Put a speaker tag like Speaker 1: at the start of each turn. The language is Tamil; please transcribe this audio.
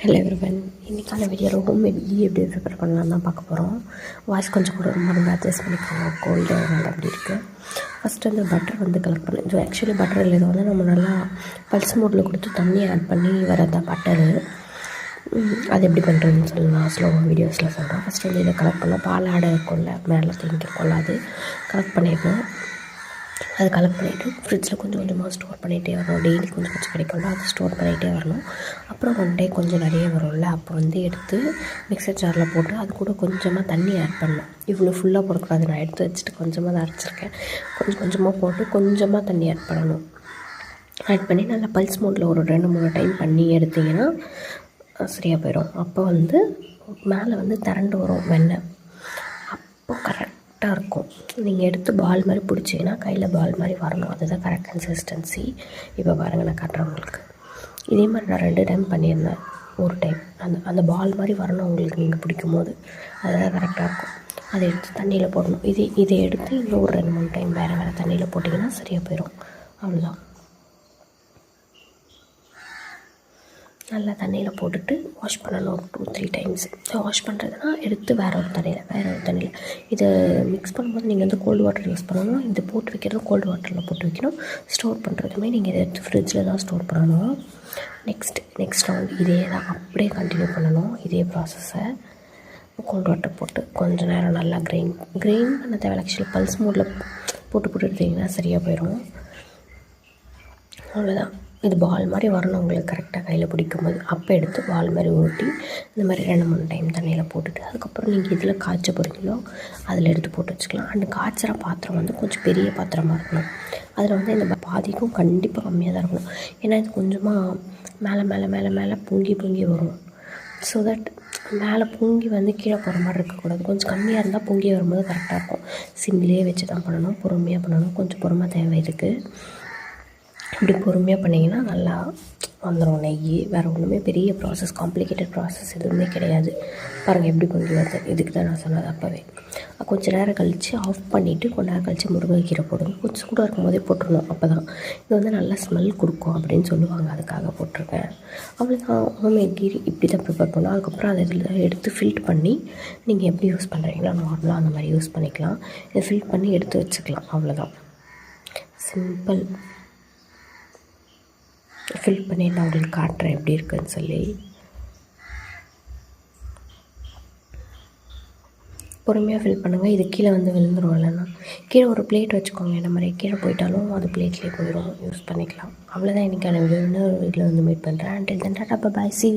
Speaker 1: ஹலோ எவ்ரிவன், இன்றைக்கான வீடியோவில் ஹோம்மேட் கீ எப்படி ப்ரிப்பேர் பண்ணலாம் தான் பார்க்க போகிறோம். வாய்ஸ் கொஞ்சம் கூட ரொம்ப ரொம்ப அட்ஜஸ்ட் பண்ணிக்கோங்க, கோல்டு அதனால் அப்படி இருக்குது. ஃபஸ்ட்டு வந்து பட்டர் வந்து கலெக்ட் பண்ணி, இது ஆக்சுவலி பட்டர் இல்லை, இதை வந்து நம்ம நல்லா பல்ஸ் மோட்டில் கொடுத்து தண்ணியை ஆட் பண்ணி வரதான் பட்டரு. அது எப்படி பண்ணுறதுன்னு சொல்லலாம், ஸ்லோ வீடியோஸில் சொல்கிறோம். ஃபஸ்ட்டு வந்து இதை கலெக்ட் பண்ணால் பால் ஆடை இருக்கும்ல, மேலே திங்கிருக்கும்ல, அது கலெக்ட் பண்ணிடணும். அது கலெக்ட் பண்ணிவிட்டு ஃப்ரிட்ஜில் கொஞ்சம் கொஞ்சமாக ஸ்டோர் பண்ணிகிட்டே வரணும். டெய்லி கொஞ்சம் கொஞ்சம் கிடைக்கும்ல, அதை ஸ்டோர் பண்ணிகிட்டே வரணும். அப்புறம் ஒன் டே கொஞ்சம் நிறைய வரும்ல, அப்போ வந்து எடுத்து மிக்சர் ஜாரில் போட்டு அது கூட கொஞ்சமாக தண்ணி ஆட் பண்ணணும். இவ்வளோ ஃபுல்லாக போடக்கூடாது, நான் எடுத்து வச்சுட்டு கொஞ்சமாக தான் அரைச்சிருக்கேன். கொஞ்சம் கொஞ்சமாக போட்டு கொஞ்சமாக தண்ணி ஆட் பண்ணணும். ஆட் பண்ணி நல்லா பல்ஸ் மோட்டில் ஒரு 2-3 டைம் பண்ணி எடுத்திங்கன்னா சரியாக போயிடும். அப்போ வந்து மேலே வந்து திரண்டு வரும் வெண்ணெய், அப்போ கரெக்டாக இருக்கும். நீங்கள் எடுத்து பால் மாதிரி பிடிச்சிங்கன்னா கையில் பால் மாதிரி வரணும், அதுதான் கரெக்ட் கன்சிஸ்டன்சி. இப்போ பாருங்கள், நான் காட்டுறேன் உங்களுக்கு. இதே மாதிரி நான் 2 டைம் பண்ணியிருந்தேன். ஒரு டைம் அந்த பால் மாதிரி வரணும் உங்களுக்கு, நீங்கள் பிடிக்கும் போது அதுதான் கரெக்டாக இருக்கும். அதை எடுத்து தண்ணியில் போடணும். இதை எடுத்து இன்னும் ஒரு 2-3 டைம் வேறு தண்ணியில் போட்டிங்கன்னா சரியாக போயிடும். அவ்வளோதான். நல்லா தண்ணியில் போட்டுட்டு வாஷ் பண்ணணும் ஒரு 2-3 டைம்ஸ். வாஷ் பண்ணுறதுனா எடுத்து வேறு ஒரு தண்ணியில் இதை மிக்ஸ் பண்ணும்போது நீங்கள் வந்து கோல்டு வாட்டர் யூஸ் பண்ணணும். இது போட்டு வைக்கிறதும் கோல்டு வாட்டரில் போட்டு வைக்கணும். ஸ்டோர் பண்ணுறதுமே நீங்கள் இதை எடுத்து ஃப்ரிட்ஜில் தான் ஸ்டோர் பண்ணணும். நெக்ஸ்ட் ரவுண்ட் இதே தான் அப்படியே கண்டினியூ பண்ணணும். இதே ப்ராசஸை கோல்டு வாட்டர் போட்டு கொஞ்சம் நேரம் நல்லா கிரைண்ட் பண்ண தேவை. ஆக்சுவலி பல்ஸ் மோடில் போட்டு எடுத்திங்கன்னா சரியாக போயிடும். அவ்வளோதான். இது பால் மாதிரி வரணும் உங்களுக்கு கரெக்டாக கையில் பிடிக்கும்போது. அப்போ எடுத்து பால் மாதிரி ஊட்டி இந்த மாதிரி 2-3 டைம் தண்ணியில் போட்டுட்டு அதுக்கப்புறம் நீங்கள் இதில் காய்ச்ச போகிறீங்களோ அதில் எடுத்து போட்டு வச்சுக்கலாம். அந்த காய்ச்சற பாத்திரம் வந்து கொஞ்சம் பெரிய பாத்திரமாக இருக்கணும். அதில் வந்து இந்த பாதிக்கும் கண்டிப்பாக கம்மியாக தான் இருக்கணும். ஏன்னா இது கொஞ்சமாக மேலே பொங்கி வரும். ஸோ தட் மேலே பொங்கி வந்து கீழே போகிற மாதிரி இருக்கக்கூடாது. கொஞ்சம் கம்மியாக இருந்தால் பொங்கி வரும்போது கரெக்டாக இருக்கும். சிம்லேயே வச்சு தான் பண்ணணும், பொறுமையாக பண்ணணும். கொஞ்சம் பொறுமை தேவை இதுக்கு. இப்படி பொறுமையாக பண்ணிங்கன்னா நல்லா வந்துடும் நெய். வேறு ஒன்றுமே பெரிய ப்ராசஸ், காம்ப்ளிகேட்டட் ப்ராசஸ் எதுவுமே கிடையாது. பாருங்கள் எப்படி பொங்கி வருது. இதுக்கு தான் நான் சொன்னது அப்போவே. கொஞ்சம் நேரம் கழித்து ஆஃப் பண்ணிவிட்டு கொஞ்சம் நேரம் கழித்து முருங்கைக்கீரை போடுங்க. கொஞ்சம் சூடாக இருக்கும் போதே போட்டுடணும். அப்போ தான் இது வந்து நல்லா ஸ்மெல் கொடுக்கும் அப்படின்னு சொல்லுவாங்க, அதுக்காக போட்டிருக்கேன். அவ்வளோதான். ஹோம்மேட் கீ இப்படி தான் ப்ரிப்பேர் பண்ணணும். அதுக்கப்புறம் அதை இதில் எடுத்து ஃபில்ட் பண்ணி நீங்கள் எப்படி யூஸ் பண்ணுறீங்களோ நார்மலாக அந்த மாதிரி யூஸ் பண்ணிக்கலாம். இதை ஃபில்ட் பண்ணி எடுத்து வச்சுக்கலாம். அவ்வளோதான், சிம்பிள். ஃபில் பண்ணி நான் உங்களுக்கு காட்டுறேன் எப்படி இருக்குன்னு சொல்லி. பொறுமையாக ஃபில் பண்ணுங்கள். இது கீழே வந்து விழுந்துடும். இல்லைன்னா கீழே ஒரு பிளேட் வச்சுக்கோங்க. இந்த மாதிரி கீழே போயிட்டாலும் அது பிளேட்லேயே போயிடும், யூஸ் பண்ணிக்கலாம். அவ்வளோதான். இன்றைக்கான வீடியோ. இன்னொரு வீட்டில் வந்து மீட் பண்ணுறேன். Until then tata bye, see you.